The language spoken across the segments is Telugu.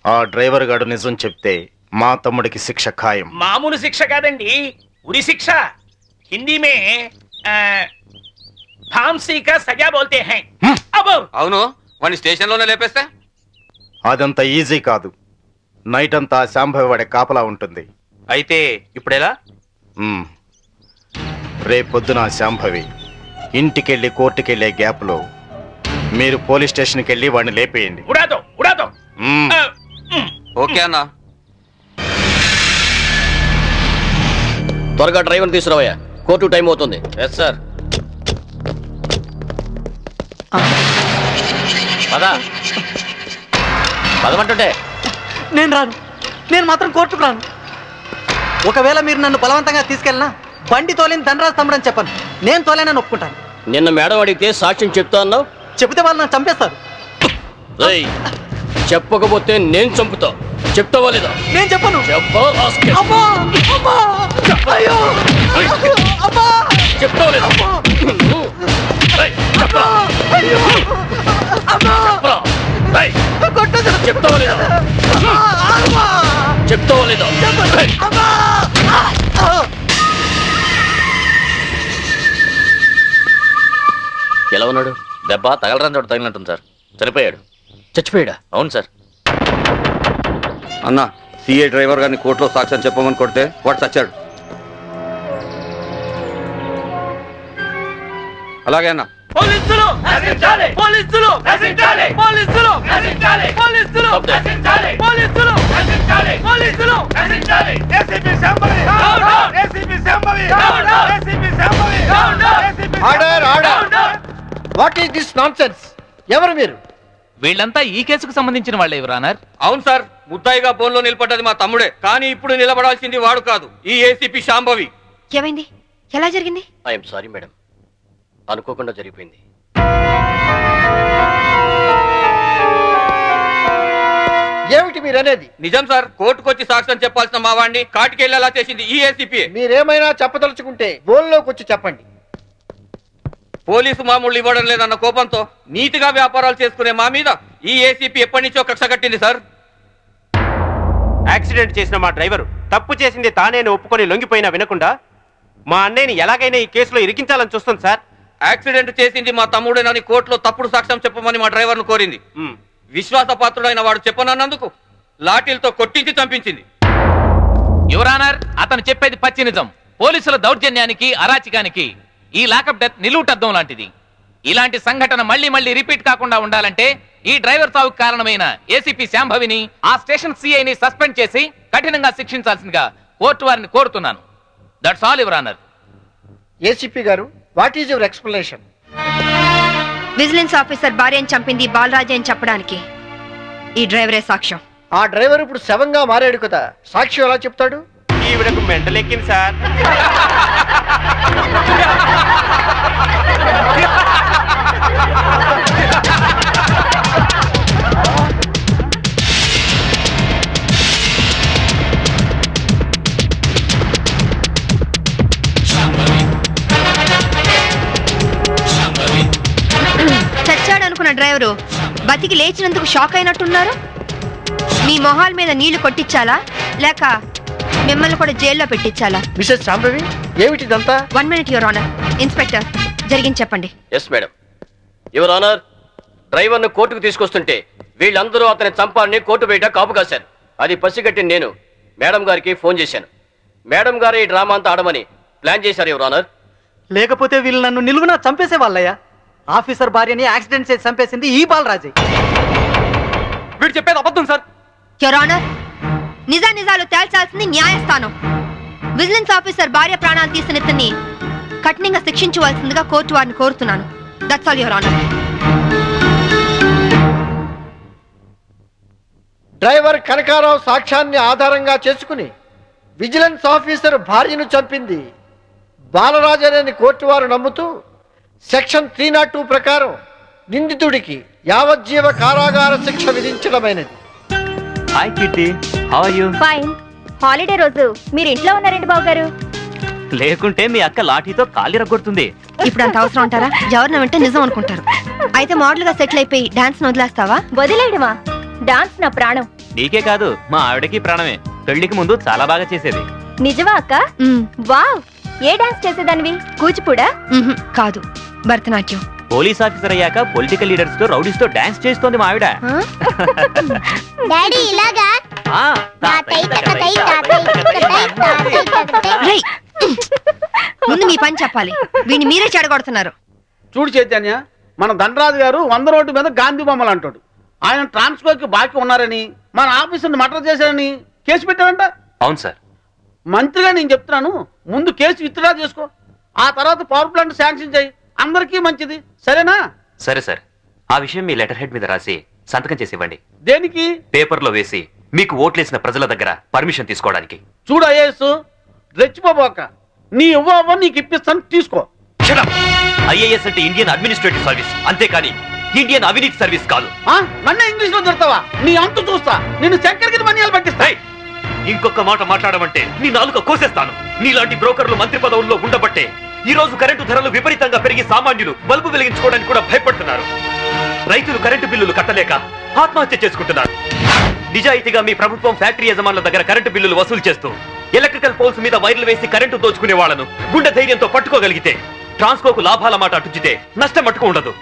ఆ డ్రైవర్ గాడు నిజం చెప్తే మా తమ్ముడికి శిక్ష ఖాయం. మామూలు శిక్ష కాదండి, ఉరి శిక్ష. హిందీ మే फांसी का सजा बोलते हैं. అవును, వాడిని స్టేషన్ లోనే లేపేస్తే? అదంత ఈజీ కాదు. నైట్ అంతా శాంభవి వాడే కాపలా ఉంటుంది. అయితే ఇప్పుడెలా? రేపొద్దున శాంభవి ఇంటికెళ్ళి కోర్టుకెళ్లే గ్యాప్ లో మీరు పోలీస్ స్టేషన్కి వెళ్ళి వాడిని లేపేయండి. ఉడాదో. ఓకే అన్నా. త్వరగా డ్రైవర్ తీసుకురావయ్యా, కోర్టు టైం అవుతుంది. Yes sir. పదమంటుంటే నేను రాను. నేను మాత్రం కోర్టుకు రాను. ఒకవేళ మీరు నన్ను బలవంతంగా తీసుకెళ్ళినా బండి తోలేని ధనరాజు తమ్ముడని చెప్పను. నేను తోలేనని ఒప్పుకుంటాను. నిన్న మేడం అడిగితే సాక్ష్యం చెప్తా అన్నావు. చెబితే వాళ్ళు నన్ను చంపేస్తారు. చెప్పకపోతే నేను చంపుతా. చెప్తావా లేదా? నేను చెప్పను. చెప్తావా లేదా? చెప్తావా లేదా? చెప్తావా లేదా? ఎలా ఉన్నాడు? దెబ్బ తగలరాని చోట తగిలినట్టుంది సార్. చనిపోయాడు. చచ్చిపోయాడా? అవును సార్. అన్నా, సిఐ డ్రైవర్ గారిని కోర్టులో సాక్ష్యం చెప్పమని కొడితే వాడు చచ్చాడు. అలాగే అన్నా. పోలీసులు నశించాలి! పోలీసులు నశించాలి! పోలీసులు నశించాలి! పోలీసులు నశించాలి! పోలీసులు నశించాలి! పోలీసులు నశించాలి! ACP Shambhavi down down! ACP Shambhavi down down! ACP Shambhavi down down! ACP order order! What is this nonsense? ఎవరు మీరు? వీళ్ళంతా ఈ కేసుకు సంబంధించిన వాళ్ళే యువర్ ఆనర్. అవును సార్, ముద్దాయిగా ఫోన్లో నిలబడ్డది మా తమ్ముడే. కానీ ఇప్పుడు నిలబడాల్సింది వాడు కాదు, ఈ ఏసీపీ శాంభవి. ఏమైంది? ఎలా జరిగింది? ఐఎమ్ సారీ మేడం, అనుకోకుండా జరిగిపోయింది. ఏమిటి మీరు అనేది? నిజం సార్, కోర్టుకొచ్చి సాక్ష్యం చెప్పాల్సిన మా వాడిని కాటికెళ్ళేలా చేసింది ఈ ఏసీపీ. మీరేమైనా చెప్పదలుచుకుంటే బోల్లోకి వచ్చి చెప్పండి. పోలీసు మామూలు ఇవ్వడం లేదన్న కోపంతో నీతిగా వ్యాపారాలు చేసుకునే మా మీద ఈ ఏసీపీ ఎప్పటి నుంచో కక్ష కట్టింది సార్. యాక్సిడెంట్ చేసిన మా డ్రైవరు తప్పు చేసింది తానేని ఒప్పుకొని లొంగిపోయినా వినకుండా మా అన్నయ్యని ఎలాగైనా ఈ కేసులో ఇరికించాలని చూస్తుంది సార్. యాక్సిడెంట్ చేసింది మా తమ్ముడేనని కోర్టులో తప్పుడు సాక్ష్యం చెప్పమని మా డ్రైవర్ను కోరింది. విశ్వాసపాత్రుడైన వాడు చెప్పనన్నందుకు లాఠీలతో కొట్టించి చంపించింది. యువర్ ఆనర్, అతను చెప్పేది పచ్చి నిజం. పోలీసుల దౌర్జన్యానికి, అరాచకానికి ఈ లాకప్ డెత్ నిలువుటద్దం లాంటిది. ఇలాంటి సంఘటన మళ్లీ మళ్లీ రిపీట్ కాకుండా ఉండాలంటే ఈ డ్రైవర్ సావుకు కారణమైన ఏసీపీ శాంభవిని, ఆ స్టేషన్ సిఐని సస్పెండ్ చేసి కఠినంగా శిక్షించాల్సిందిగా కోర్టు వారిని కోరుతున్నాను. That's all your honour. ACP గారు, what is your explanation? Vigilance officer భార్యను చంపింది బాలరాజే అని చెప్పడానికి ఈ డ్రైవరే సాక్ష్యం. ఆ డ్రైవర్ ఇప్పుడు శవంగా మారాడు కదా, సాక్ష్యం ఎలా చెప్తాడు? ఈవిడకు మెంటలెక్కింది సార్. చచ్చాడనుకున్న డ్రైవరు బతికి లేచినందుకు షాక్ అయినట్టున్నారు. మీ మొహాల మీద నీళ్లు కొట్టించాలా లేక మిమ్మల్ని కూడా జైల్లో పెట్టించాలా? మిసెస్ శాంభవి, ఏమిటిదంతా? 1 minute యువర్ ఆనర్. ఇన్స్పెక్టర్, జరిగింది చెప్పండి. Yes madam. యువర్ ఆనర్, డ్రైవర్ను కోర్టుకు తీసుకొస్తుంటే వీళ్ళందరూ అతని చంపాలని కోర్టు బయట కాపు కాశారు. అది పసిగట్టి నేను మేడం గారికి ఫోన్ చేశాను. మేడం గారు ఈ డ్రామా అంతా ఆడమని ప్లాన్ చేశారు యువర్ ఆనర్. లేకపోతే వీళ్ళు నన్ను నిలువునా చంపేసే వాళ్ళయ్యా. ఆఫీసర్ భార్యని యాక్సిడెంట్ చేసి చంపేసింది ఈ బాలరాజే. వీడు చెప్పేది అబద్ధం సార్. యువర్ ఆనర్, నిజాలు తేల్చాల్సింది న్యాయస్థానం. విజిలెన్స్ ఆఫీసర్ భార్య ప్రాణాలు తీసిన ఇతన్ని కఠినంగా శిక్షించవలసిందిగా కోర్టు వారిని కోరుతున్నాను. That's all your honour. Driver Kanakarao సాక్ష్యాన్ని ఆధారంగా చేసుకుని విజిలెన్స్ ఆఫీసర్ భార్యను చంపింది బాలరాజనేని కోర్టు వారు నమ్ముతూ సెక్షన్ 302 ప్రకారం నిందితుడికి యావజ్జీవ కారాగార శిక్ష విధించడమైనది. Hi Kitty, how are you? Fine. Holiday రోజు మీరు ఇంట్లో ఉన్నారండి బాబు గారు. లేకుంటే మీ అక్క లాఠీతో కాలి రగొడుతుంది. ఇప్పుడు అంత అవసరం అంటారా? ఎవరిన వింటే నిజం అనుకుంటారు. అయితే మోడల్ గా సెటిల్ అయిపోయి డాన్స్ వదిలేస్తావా? వదిలేయడమా? డాన్స్ నా ప్రాణం. నీకే కాదు మా ఆవిడకి ప్రాణమే. పెళ్లికి ముందు చాలా బాగా చేసేది. నిజమా అక్క? వావ్, ఏ డాన్స్ చేసేదానివి? కూచిపూడా? కాదు, భరతనాట్యం. పోలీస్ ఆఫీసర్ అయ్యాక పొలిటికల్ లీడర్స్ తో రౌడీస్ తో డాన్స్ చేస్తోంది మా ఆవిడ. డాడీ ఇలాగా? రేయ్, ముందు మీ పని చెప్పాలి. వీడిని మీరే చెడగొడుతున్నారు. చూడు చైతన్య, మన ధనరాజు గారు 100 రోడ్డు మీద గాంధీ బొమ్మలు అంటాడు. ఆయన ట్రాన్స్ఫర్కి బాకీ ఉన్నారని, మన ఆఫీసుని మర్డర్ చేశారని కేసు పెట్టారంట. అవును సార్. మంత్రిగా నేను చెప్తున్నాను, ముందు కేసు విత్డ్రా చేసుకో, ఆ తర్వాత పవర్ ప్లాంట్ శాంక్షన్ చేయి, అందరికీ మంచిది, సరేనా? సరే సార్, ఆ విషయం మీ లెటర్ హెడ్ మీద రాసి సంతకం చేసి ఇవ్వండి. దేనికి? పేపర్లో వేసి మీకు ఓట్లేసిన ప్రజల దగ్గర పర్మిషన్ తీసుకోవడానికి. చూడు ఐఏఎస్, రెచ్చిపోబాక, నీ ఇవ్వ నీకు ఇప్పిస్తాను, తీసుకో. ఐఏఎస్ అంటే ఇండియన్ అడ్మినిస్ట్రేటివ్ సర్వీస్, అంతేకాని ఇండియన్ అవినీతి సర్వీస్ కాదు. నన్ను ఇంగ్లీష్ లో దొరుకుతావా? నీ అంతు చూస్తా, నిన్ను చక్కెరకి మనియాలు పట్టిస్తాయి. ఇంకొక మాట మాట్లాడమంటే నీ నాలుక కోసేస్తాను. నీలాంటి బ్రోకర్లు మంత్రి పదవుల్లో ఉండబట్టే ఈ రోజు కరెంటు ధరలు విపరీతంగా పెరిగి సామాన్యులు బల్బు వెలిగించుకోవడానికి కూడా భయపడుతున్నారు. రైతులు కరెంటు బిల్లులు కట్టలేక ఆత్మహత్య చేసుకుంటున్నారు. నిజాయితీగా మీ ప్రభుత్వం ఫ్యాక్టరీ యజమానుల దగ్గర కరెంటు బిల్లులు వసూలు చేస్తూ ఎలక్ట్రికల్ పోల్స్ మీద వైర్లు వేసి కరెంటు దోచుకునే వాళ్లను గుండె ధైర్యంతో పట్టుకోగలిగితే ట్రాన్స్కోకు లాభాల మాట అటుచితే నష్టం మట్టుకు ఉండదు.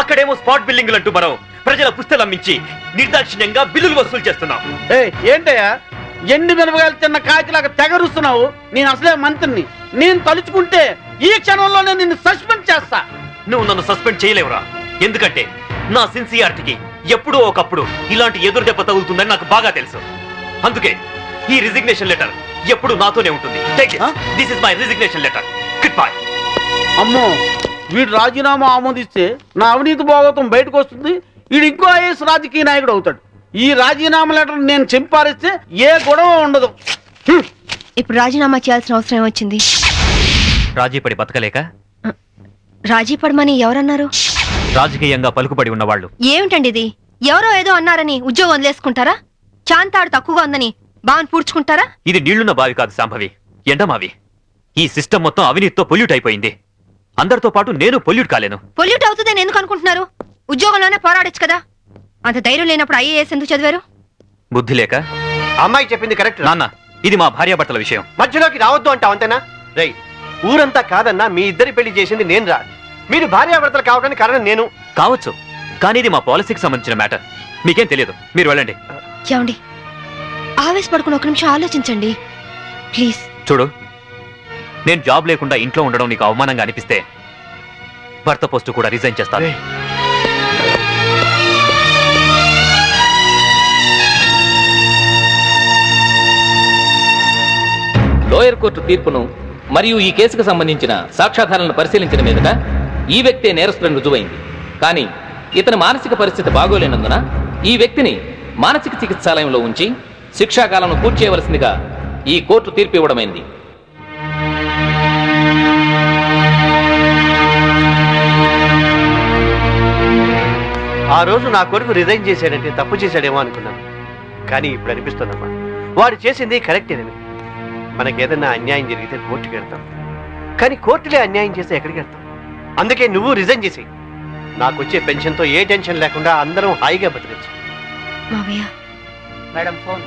అక్కడేమో స్పాట్ బిల్లింగ్లు అంటూ మనం ప్రజల పుస్తలమ్మించి నిర్దాక్షిణ్యంగా బిల్లులు వసూలు చేస్తున్నాం. ఏంటయ్యా ఎండి మినపగాయలు తిన్న కాకిలాగా తెగరుస్తున్నావు? నేను అసలే మంత్రిని, నేను తలుచుకుంటే ఈ క్షణంలోనే నిన్ను సస్పెండ్ చేస్తా. నువ్వు నన్ను సస్పెండ్ చేయలేవురా, ఎందుకంటే నా సిన్సియారిటీకి ఎప్పుడో ఒకప్పుడు ఇలాంటి ఎదురు దెబ్బ తగులుతుందని నాకు బాగా తెలుసు. అందుకే ఈ రిజిగ్నేషన్ లెటర్ ఎప్పుడు నాతోనే ఉంటుంది. This is my resignation letter. Good bye. అమ్మో, వీడు రాజీనామా ఆమోదిస్తే నా అవినీతి భోగతం బయటకు వస్తుంది, వీడు ఇంకో ఐఏఎస్ రాజకీయ నాయకుడు అవుతాడు. ఈ రాజీనామా లెటర్ నేను చింపారిస్తే ఏ గొడవ ఉండదు. ఇప్పుడు రాజీనామా చేయాల్సిన అవసరం వచ్చింది. రాజీ పడి బతకలేక? రాజీ పడమని ఎవరన్నారు? రాజకీయంగా పలుకుబడి ఉన్నవాళ్ళు. ఏమిటండి ఇది? ఎవరో ఏదో అన్నారని ఉద్యోగం వదిలేసుకుంటారా? చాంతాడు తక్కువగా ఉందని బావని పూడ్చుకుంటారా? ఇది నీళ్లున్న బావి కాదు శాంభవి, ఎండమావి. ఈ సిస్టమ్ మొత్తం అవినీతితో పొల్యూట్ అయిపోయింది. అందరితో పాటు నేను పొల్యూట్ కాలేను. పొల్యూట్ అవుతుందని ఎందుకు అనుకుంటున్నారు? ఉద్యోగంలోనే పోరాడొచ్చు కదా. అంత ధైర్యం లేనప్పుడు ఐఏఎస్ ఎందుకు చదివారు? బుద్ధి లేక. అమ్మాయి చెప్పింది కరెక్ట్ నాన్న, ఇది మా భార్యాభర్తల విషయం. మధ్యలోకి రావద్దు అంటావు, అంతేనా? రై, ఊరంతా కాదన్నా మీ ఇద్దరి పెళ్లి చేసింది నేను రా. మీరు భార్యాభర్తలు కావడానికి కారణం నేను కావచ్చు, కానీ ఇది మా పాలసీకి సంబంధించిన మ్యాటర్. మీకేం తెలియదు, మీరు వెళ్ళండి. ఏమండి, ఆవేశపడుకుని ఒక నిమిషం ఆలోచించండి ప్లీజ్. చూడు, నేను జాబ్ లేకుండా ఇంట్లో ఉండడం నీకు అవమానంగా అనిపిస్తే భర్త పోస్టు కూడా రిజైన్ చేస్తాను. లోయర్ కోర్టు తీర్పును మరియు ఈ కేసుకు సంబంధించిన సాక్ష్యాధారాలను పరిశీలించిన మీదట ఈ వ్యక్తే నేరస్తులను రుజువైంది. కానీ ఇతని మానసిక పరిస్థితి బాగోలేనందున ఈ వ్యక్తిని మానసిక చికిత్సాలయంలో ఉంచి శిక్షాకాలను పూర్తి చేయవలసిందిగా ఈ కోర్టు తీర్పు ఇవ్వడమైంది. ఆ రోజు నా కొడుకు రిజైన్ చేశాడంటే తప్పు చేశాడేమో అనుకున్నాను, కానీ ఇప్పుడు అనిపిస్తుందమ్మా వాడు చేసింది కరెక్టేనని. మనకేదన్నా అన్యాయం జరిగితే కోర్టుకి వెళ్తాం, కానీ కోర్టులే అన్యాయం చేస్తే ఎక్కడికి వెళ్తాం? అందుకే నువ్వు రిజైన్ చేసి నాకు వచ్చే పెన్షన్తో ఏ టెన్షన్ లేకుండా అందరం హాయిగా బతకచ్చు. మావయ్య. Madam phone.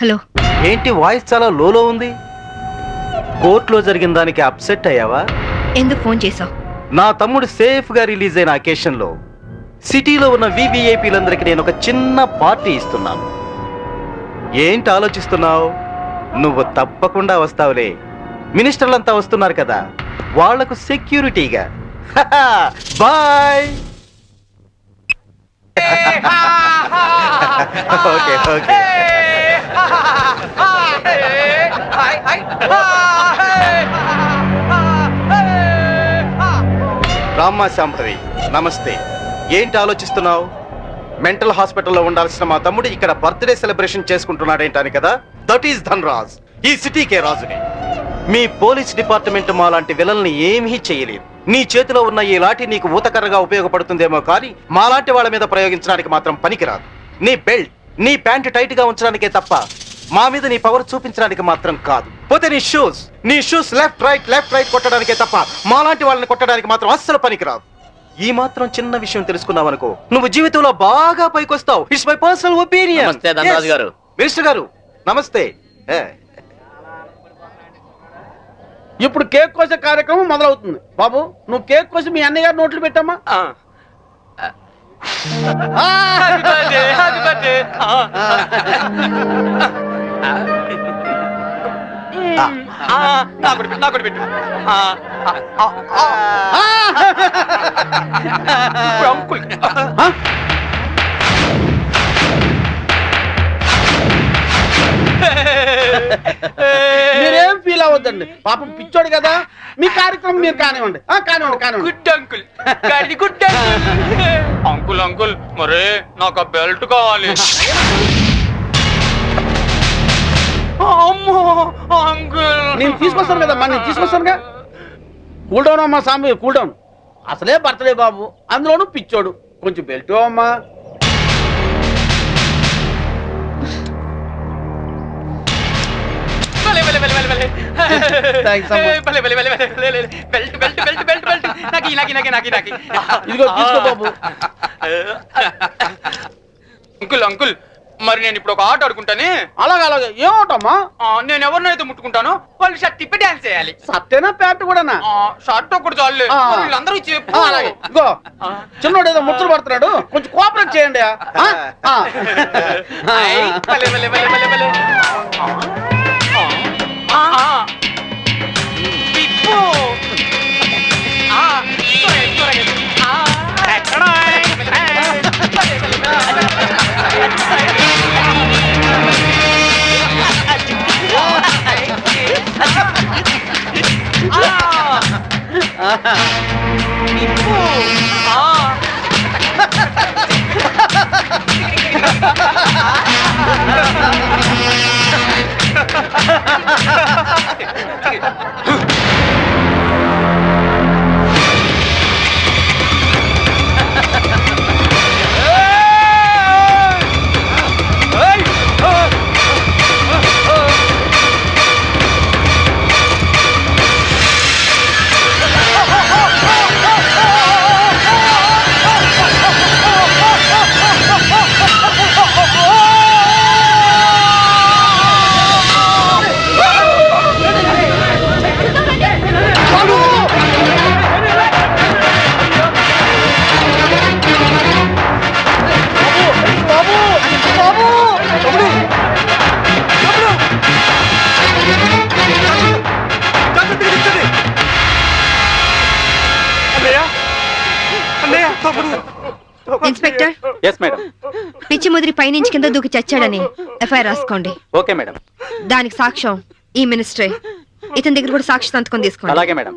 హలో. ఏంటి వాయిస్ చాలా లోలో ఉంది? కోర్టులో జరిగిన దానికి అప్సెట్ అయ్యావా? ఎందుకు ఫోన్ చేసావు? నా తమ్ముడు సేఫ్ గా రిలీజ్ అయిన అకేషన్ లో సిటీలో ఉన్న వివిఐపీలందరికీ నేను ఒక చిన్న పార్టీ ఇస్తున్నాను. ఏంటి ఆలోచిస్తున్నావు? నువ్వు తప్పకుండా వస్తావులే. మినిస్టర్లంతా వస్తున్నారు కదా, వాళ్లకు సెక్యూరిటీగా. బాయ్. Okay okay. రామ్మా శాంభవి, నమస్తే. ఏంటి ఆలోచిస్తున్నావు? మెంటల్ హాస్పిటల్లో ఉండాల్సిన మా తమ్ముడు ఇక్కడ బర్త్డే సెలబ్రేషన్ చేసుకుంటున్నాడేంటని కదా. దట్ ఈస్ ధన్రాజ్, ఈ సిటీకే రాజుని. మీ పోలీస్ డిపార్ట్మెంట్ మా లాంటి విలన్ని ఏమీ చేయలేదు. నీ చేతిలో ఉన్న ఈ లాఠీ నీకు ఊతకర్రగా ఉపయోగపడుతుందేమో కానీ మాలాంటి వాళ్ళ మీద ప్రయోగించడానికి మాత్రం పనికిరాదు. నీ బెల్ట్, నీ ప్యాంట్ టైట్ గా ఉంచడానికే తప్ప మా మీద నీ పవర్ చూపించడానికి మాత్రం కాదు. పోతే నీ షూస్ లెఫ్ట్ రైట్ కొట్టడానికే తప్ప మాలాంటి వాళ్ళని కొట్టడానికి మాత్రం అస్సలు పనికిరాదు. ఈ మాత్రం చిన్న విషయం తెలుసుకున్నావనుకో నువ్వు జీవితంలో బాగా పైకొస్తావు. It's my personal opinion. నమస్తే ధనరాజు గారు. మినిస్టర్ గారు నమస్తే. ఇప్పుడు కేక్ కోసే కార్యక్రమం మొదలవుతుంది. బాబు నువ్వు కేక్ కోసి మీ అన్నయ్య గారు నోట్లు పెట్టమ్మా. మీరేం ఫీల్ అవ్వద్దండి, పాపం పిచ్చోడు కదా. మీ కార్యక్రమం మీరు కానివ్వండి. కానివ్వండి. Good uncle, good uncle. Uncle మరే నాకు ఆ బెల్ట్ కావాలి. అమ్మో అంకుల్, నేను తీసుకొస్తాను కదమ్మా, నేను తీసుకొస్తానుగా. కూల్ డౌన్ అమ్మా సాంబి, కూల్ డౌన్. అసలే బర్త్డే బాబు, అందులోనూ పిచ్చోడు. కొంచెం బెల్ట్ అమ్మా. ఇదిగో తీసుకో బాబు. అంకుల్ అంకుల్ మరి నేను ఇప్పుడు ఒక ఆట ఆడుకుంటానే. అలాగే ఏమవుతామా? నేను ఎవరినైతే ముట్టుకుంటాను వాళ్ళు షర్ట్ తిప్పి డాన్స్ చేయాలి. సత్తేనా ప్యాంటు కూడానా? షర్ట్ ఒకటి చాలే, వీళ్ళందరూ చెప్పు. అలాగే ఇగో చిన్నోడు ఏదో ముచ్చలు పడుతున్నాడు, కొంచెం కోఆపరేట్ చేయండి. ఇన్స్పెక్టర్. Yes madam. పిచ్చి ముదిరి పైనుంచి కింద దూకి చచ్చాడని ఎఫ్ఐఆర్ రాసుకోండి. Okay madam. దానికి సాక్ష్యం ఈ మినిస్ట్రీ. ఇతని దగ్గర కూడా సాక్షి సంతకం తీసుకోండి. అలాగే మేడం.